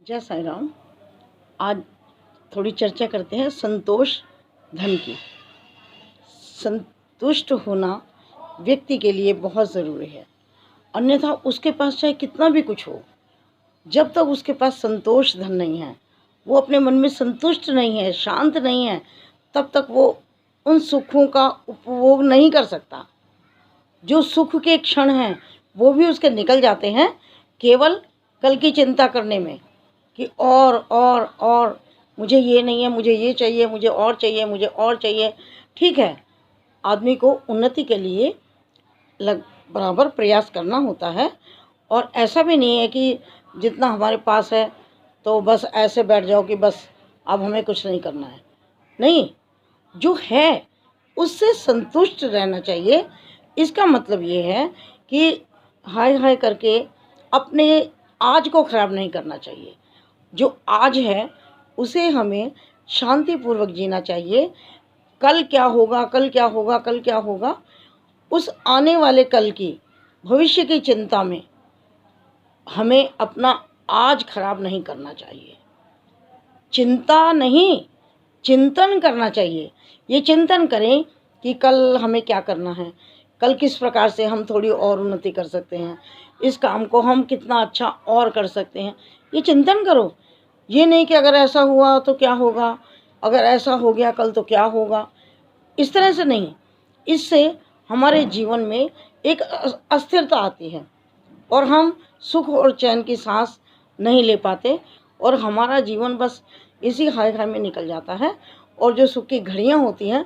जय साईं राम। आज थोड़ी चर्चा करते हैं संतोष धन की। संतुष्ट होना व्यक्ति के लिए बहुत ज़रूरी है, अन्यथा उसके पास चाहे कितना भी कुछ हो, जब तक उसके पास संतोष धन नहीं है, वो अपने मन में संतुष्ट नहीं है, शांत नहीं है, तब तक वो उन सुखों का उपभोग नहीं कर सकता। जो सुख के क्षण हैं वो भी उसके निकल जाते हैं केवल कल की चिंता करने में कि और मुझे ये नहीं है, मुझे ये चाहिए, मुझे और चाहिए, मुझे और चाहिए। ठीक है, आदमी को उन्नति के लिए बराबर प्रयास करना होता है, और ऐसा भी नहीं है कि जितना हमारे पास है तो बस ऐसे बैठ जाओ कि बस अब हमें कुछ नहीं करना है। नहीं, जो है उससे संतुष्ट रहना चाहिए। इसका मतलब ये है कि हाय हाय करके अपने आज को ख़राब नहीं करना चाहिए। जो आज है उसे हमें शांतिपूर्वक जीना चाहिए। कल क्या होगा, कल क्या होगा, कल क्या होगा, उस आने वाले कल की, भविष्य की चिंता में हमें अपना आज खराब नहीं करना चाहिए। चिंता नहीं, चिंतन करना चाहिए। ये चिंतन करें कि कल हमें क्या करना है, कल किस प्रकार से हम थोड़ी और उन्नति कर सकते हैं, इस काम को हम कितना अच्छा और कर सकते हैं। ये चिंतन करो। ये नहीं कि अगर ऐसा हुआ तो क्या होगा, अगर ऐसा हो गया कल तो क्या होगा, इस तरह से नहीं। इससे हमारे जीवन में एक अस्थिरता आती है और हम सुख और चैन की सांस नहीं ले पाते, और हमारा जीवन बस इसी हाय हाय में निकल जाता है, और जो सुख की घड़ियाँ होती हैं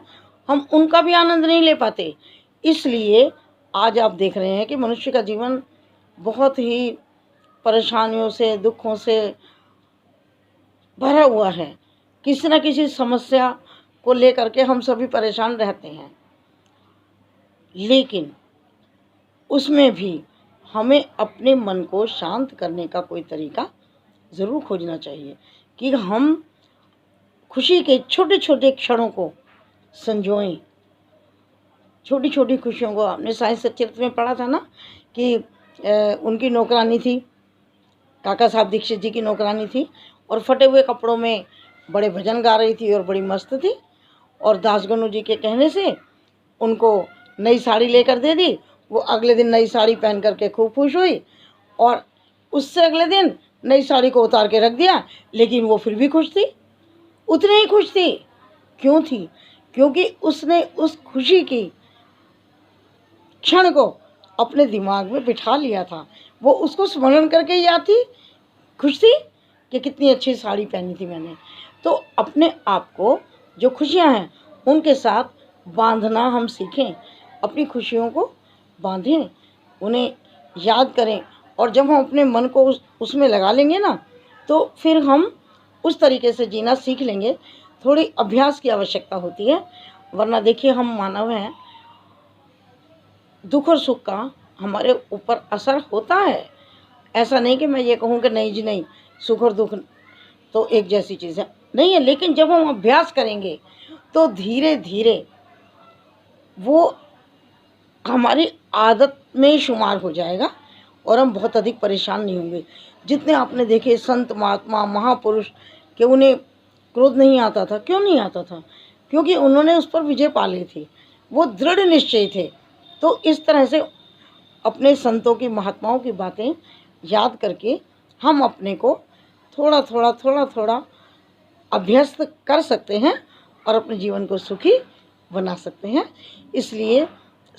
हम उनका भी आनंद नहीं ले पाते। इसलिए आज आप देख रहे हैं कि मनुष्य का जीवन बहुत ही परेशानियों से, दुखों से भरा हुआ है। किसी न किसी समस्या को लेकर के हम सभी परेशान रहते हैं, लेकिन उसमें भी हमें अपने मन को शांत करने का कोई तरीका ज़रूर खोजना चाहिए कि हम खुशी के छोटे छोटे क्षणों को संजोएं। छोटी छोटी खुशियों को, आपने साईं सच्चिदानंद में पढ़ा था ना कि उनकी नौकरानी थी, काका साहब दीक्षित जी की नौकरानी थी, और फटे हुए कपड़ों में बड़े भजन गा रही थी और बड़ी मस्त थी, और दासगणु जी के कहने से उनको नई साड़ी लेकर दे दी। वो अगले दिन नई साड़ी पहन करके खूब खुश हुई, और उससे अगले दिन नई साड़ी को उतार के रख दिया, लेकिन वो फिर भी खुश थी, उतनी ही खुश थी। क्यों थी? क्योंकि उसने उस खुशी की क्षण को अपने दिमाग में बिठा लिया था। वो उसको स्मरण करके याद थी, खुश थी कि कितनी अच्छी साड़ी पहनी थी मैंने। तो अपने आप को, जो खुशियां हैं उनके साथ बांधना हम सीखें, अपनी खुशियों को बांधें, उन्हें याद करें, और जब हम अपने मन को उसमें लगा लेंगे ना, तो फिर हम उस तरीके से जीना सीख लेंगे। थोड़ी अभ्यास की आवश्यकता होती है, वरना देखिए हम मानव हैं, दुख और सुख का हमारे ऊपर असर होता है। ऐसा नहीं कि मैं ये कहूँ कि नहीं जी नहीं, सुख और दुख तो एक जैसी चीज़ है, नहीं है। लेकिन जब हम अभ्यास करेंगे तो धीरे धीरे वो हमारी आदत में शुमार हो जाएगा, और हम बहुत अधिक परेशान नहीं होंगे। जितने आपने देखे संत महात्मा महापुरुष कि उन्हें क्रोध नहीं आता था। क्यों नहीं आता था? क्योंकि उन्होंने उस पर विजय पा ली थी, वो दृढ़ निश्चयी थे। तो इस तरह से अपने संतों की, महात्माओं की बातें याद करके हम अपने को थोड़ा थोड़ा अभ्यस्त कर सकते हैं और अपने जीवन को सुखी बना सकते हैं। इसलिए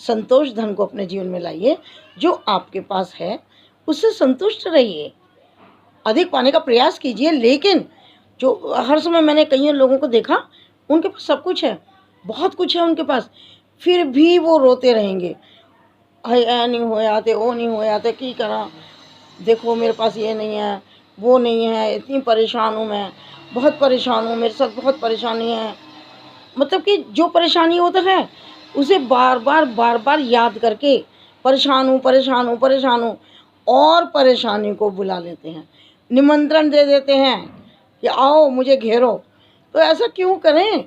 संतोष धन को अपने जीवन में लाइए। जो आपके पास है उससे संतुष्ट रहिए, अधिक पाने का प्रयास कीजिए। लेकिन जो हर समय, मैंने कई लोगों को देखा, उनके पास सब कुछ है, बहुत कुछ है उनके पास, फिर भी वो रोते रहेंगे, हाय ऐ नहीं हो जाते, वो नहीं हो जाते, की करा, देखो मेरे पास ये नहीं है, वो नहीं है, इतनी परेशान हूँ मैं, बहुत परेशान हूँ, मेरे साथ बहुत परेशानी है। मतलब कि जो परेशानी वो तो है, उसे बार बार याद करके परेशान हूँ परेशान हूँ परेशान हूँ, और परेशानी को बुला लेते हैं, निमंत्रण दे देते हैं कि आओ मुझे घेरो। तो ऐसा क्यों करें?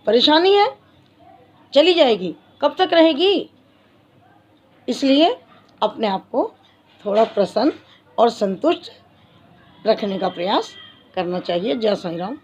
परेशानी है, चली जाएगी, कब तक रहेगी? इसलिए अपने आप को थोड़ा प्रसन्न और संतुष्ट रखने का प्रयास करना चाहिए। जय साईं राम।